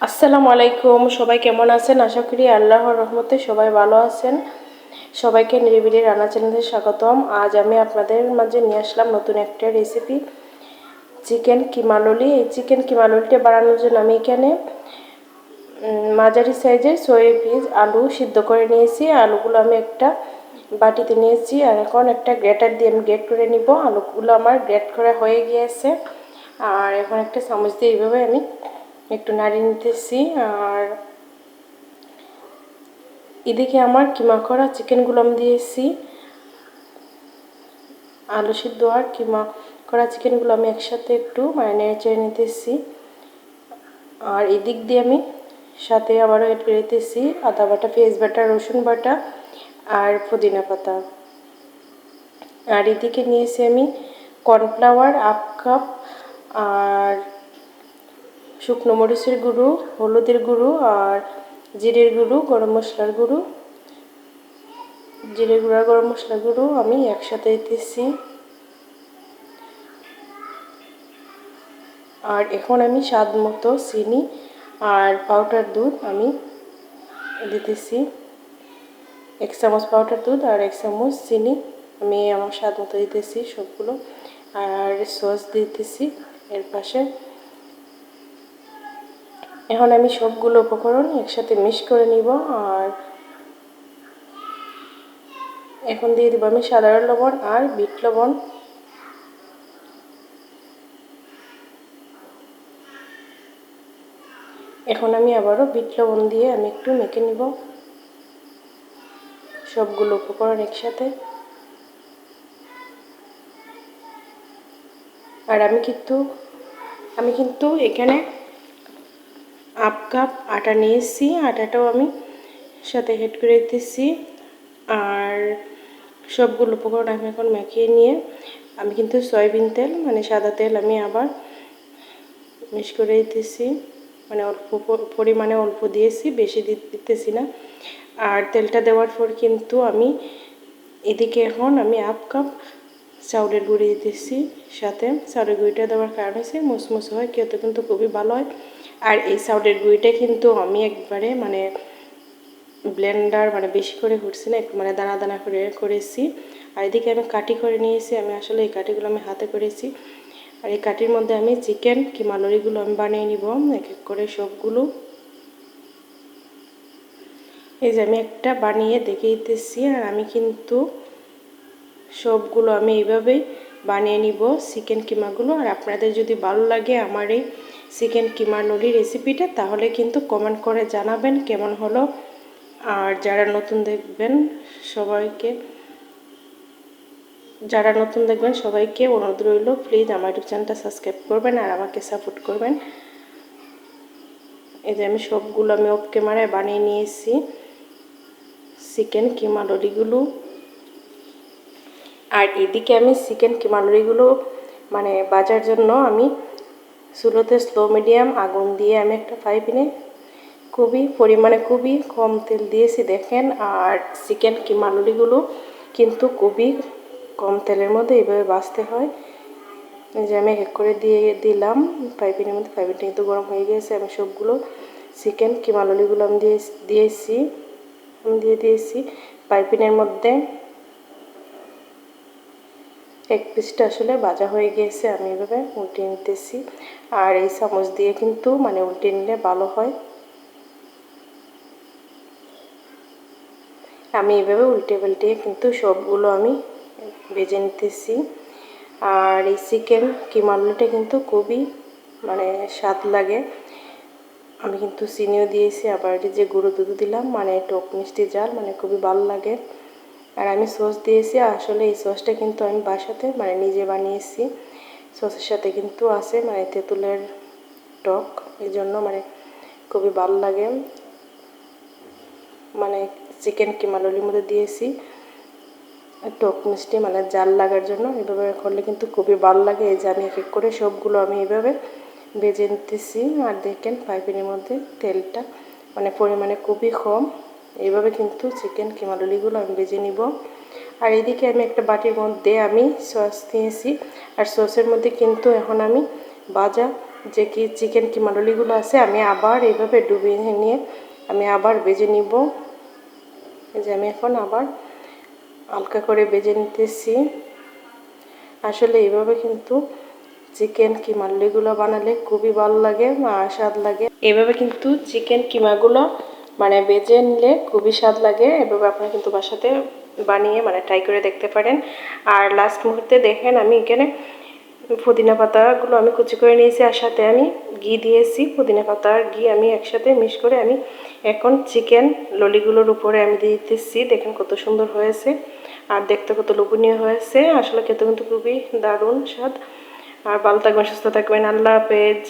আসসালামু আলাইকুম, সবাই কেমন আছেন? আশা করি আল্লাহর রহমতে সবাই ভালো আছেন। সবাইকে নিরিবিলি রান্না চ্যানেলে স্বাগতম। আজ আমি আপনাদের মাঝে নিয়ে আসলাম নতুন একটা রেসিপি, চিকেন কিমা ললি। এই চিকেন কিমা ললিটা বানানোর জন্য আমি এখানে মাঝারি সাইজের 6 পিস আলু সিদ্ধ করে নিয়েছি। আলুগুলো আমি একটা বাটিতে নিয়েছি, আর এখন একটা গ্রেটার দিয়ে আমি গ্রেট করে নিব। আলুগুলো আমার গ্রেট করা হয়ে গিয়েছে, আর এখন একটা চামচ দিয়ে এইভাবে আমি একটু নাড়িয়ে নিতেছি। আর এদিকে আমার কিমা করা চিকেনগুলো আমি দিয়েছি, আলু সিদ্ধ আর কিমা করা চিকেনগুলো আমি একসাথে একটু নেড়ে চেড়ে নিতেছি। আর এদিক দিয়ে আমি সাথে আবারও এড করে দিতেছি আদা বাটা, পেঁয়াজ বাটা, রসুন বাটা আর পুদিনা পাতা। আর এদিকে নিয়েছি আমি কর্নফ্লাওয়ার 1/2 কাপ, আর শুকনো মরিচের গুঁড়ো, হলুদের গুঁড়ো আর জিরের গুঁড়ো, গরম মশলার গুঁড়ো, জিরে গুঁড়ো আর গরম মশলা গুঁড়ো আমি একসাথে দিতেছি। আর এখন আমি স্বাদ মতো চিনি আর পাউডার দুধ আমি দিতেছি। 1 চামচ পাউডার দুধ আর 1 চামচ চিনি আমি আমার স্বাদ মতো দিতেছি সবগুলো। আর সস দিতেছি এর পাশে। এখন আমি সবগুলো উপকরণ একসাথে মিক্স করে নিব। আর এখন দিয়ে দিব আমি সাধারণ লবণ আর বিট লবণ। এখন আমি আবারও বিট লবণ দিয়ে আমি একটু মেখে নিব সবগুলো উপকরণ একসাথে। আর আমি কিন্তু এখানে 1/2 কাপ আটা নিয়েছি, আটাটাও আমি সাথে হেড করে দিতেছি। আর সবগুলো উপকরণ আমি এখন মাখিয়ে নিয়ে আমি কিন্তু সয়াবিন তেল সাদা তেল আমি আবার মিক্স করে দিতেছি, অল্প পরিমাণে অল্প দিয়েছি, বেশি দিতেছি না। আর তেলটা দেওয়ার পর কিন্তু আমি এদিকে এখন আমি 1/2 কাপ চাউলের গুঁড়ি দিতেছি। সাথে চাউলের গুঁড়িটা দেওয়ার কারণ হচ্ছে মুসমুস হয়, খেতে কিন্তু খুবই ভালো হয়। আর এই চাউলের গুঁড়িটা কিন্তু আমি একবারে ব্লেন্ডার বেশি করে করছি না, একটু দানা দানা করে করেছি। আর এদিকে আমি কাটি করে নিয়েছি, আমি আসলে এই কাটিগুলো আমি হাতে করেছি। আর এই কাটির মধ্যে আমি চিকেন কিমা ললিগুলো আমি বানিয়ে নিব এক এক করে সবগুলো। এই যে আমি একটা বানিয়ে দেখিয়ে দিতেছি। আর আমি কিন্তু সবগুলো আমি এইভাবেই বানিয়ে নিব চিকেন কিমাগুলো। আর আপনাদের যদি ভালো লাগে আমার এই চিকেন কিমা ললি রেসিপিটা, তাহলে কিন্তু কমেন্ট করে জানাবেন কেমন হলো। আর যারা নতুন দেখবেন সবাইকে অনুরোধ রইল, প্লিজ আমার ইউটিউব চ্যানেলটা সাবস্ক্রাইব করবেন আর আমাকে সাপোর্ট করবেন। এই যে আমি সবগুলো আমি অফ ক্যামেরায় বানিয়ে নিয়েছি চিকেন কিমা ললিগুলো। আর এদিকে আমি চিকেন কিমা ললিগুলো ভাজার জন্য আমি চুলোতে স্লো মিডিয়াম আগুন দিয়ে আমি একটা ফ্রাই প্যানে খুবই কম তেল দিয়েছি দেখেন। আর চিকেন কিমা ললিগুলো কিন্তু খুবই কম তেলের মধ্যে এইভাবে ভাজতে হয়। এই যে আমি এক করে দিয়ে দিলাম ফ্রাই প্যানের মধ্যে। ফ্রাই প্যানটা কিন্তু গরম হয়ে গিয়েছে। আমি সবগুলো চিকেন কিমা ললিগুলো আমি দিয়ে দিয়েছি ফ্রাই প্যানের মধ্যে। এক পিসটা আসলে ভাজা হয়ে গিয়েছে, আমি এভাবে উল্টে নিতেছি। আর এই চামচ দিয়ে কিন্তু উল্টে নিলে ভালো হয়। আমি এইভাবে উল্টে পাল্টে কিন্তু সবগুলো আমি ভেজে নিতেছি। আর এই চিকেন কিমা ললিটা কিন্তু খুবই স্বাদ লাগে। আমি কিন্তু চিনিও দিয়েছি, আবার যে গুঁড়ো দুধ দিলাম টক মিষ্টি জাল খুবই ভালো লাগে। আর আমি সস দিয়েছি, আসলে এই সসটা কিন্তু আমি বাসাতে নিজে বানিয়েছি। সসের সাথে কিন্তু আছে তেঁতুলের টক, এই জন্য খুবই ভালো লাগে। চিকেন কিমা ললির মধ্যে দিয়েছি টক মিষ্টি জাল লাগার জন্য। এভাবে করলে কিন্তু খুবই ভালো লাগে। এই যে আমি এক এক করে সবগুলো আমি এইভাবে ভেজে নিতেছি। আর দেখেন ফ্রাই প্যানের মধ্যে তেলটা পরিমাণে খুবই কম। এইভাবে কিন্তু চিকেন কিমা ললিগুলো আমি ভেজে নিব। আর এদিকে আমি একটা বাটির মধ্যে আমি সস নিয়েছি, আর সসের মধ্যে কিন্তু এখন আমি ভাজা যে কি চিকেন কিমা ললিগুলো আছে আমি আবার এইভাবে ডুবিয়ে নিয়ে আমি আবার ভেজে নিব। এই যে আমি এখন আবার হালকা করে ভেজে নিতেছি। আসলে এইভাবে কিন্তু চিকেন কিমা ললিগুলো বানালে খুবই ভালো লাগে আর স্বাদ লাগে। এইভাবে কিন্তু চিকেন কিমাগুলো মানে ভেজে নিলে খুবই স্বাদ লাগে। এভাবে আপনারা কিন্তু বাসাতে বানিয়ে মানে ট্রাই করে দেখতে পারেন। আর লাস্ট মুহূর্তে দেখেন আমি এখানে পুদিনা পাতাগুলো আমি কুচি করে নিয়েছি, আর সাথে আমি ঘি দিয়েছি। পুদিনা পাতা আর ঘি আমি একসাথে মিক্স করে আমি এখন চিকেন ললিগুলোর উপরে আমি দিয়ে দিতেছি। দেখেন কত সুন্দর হয়েছে আর দেখতে কত লোভনীয় হয়েছে। আসলে খেতে কিন্তু খুবই দারুণ স্বাদ। আর ভালো থাকবেন, সুস্থ থাকবেন। আল্লাহ হাফেজ।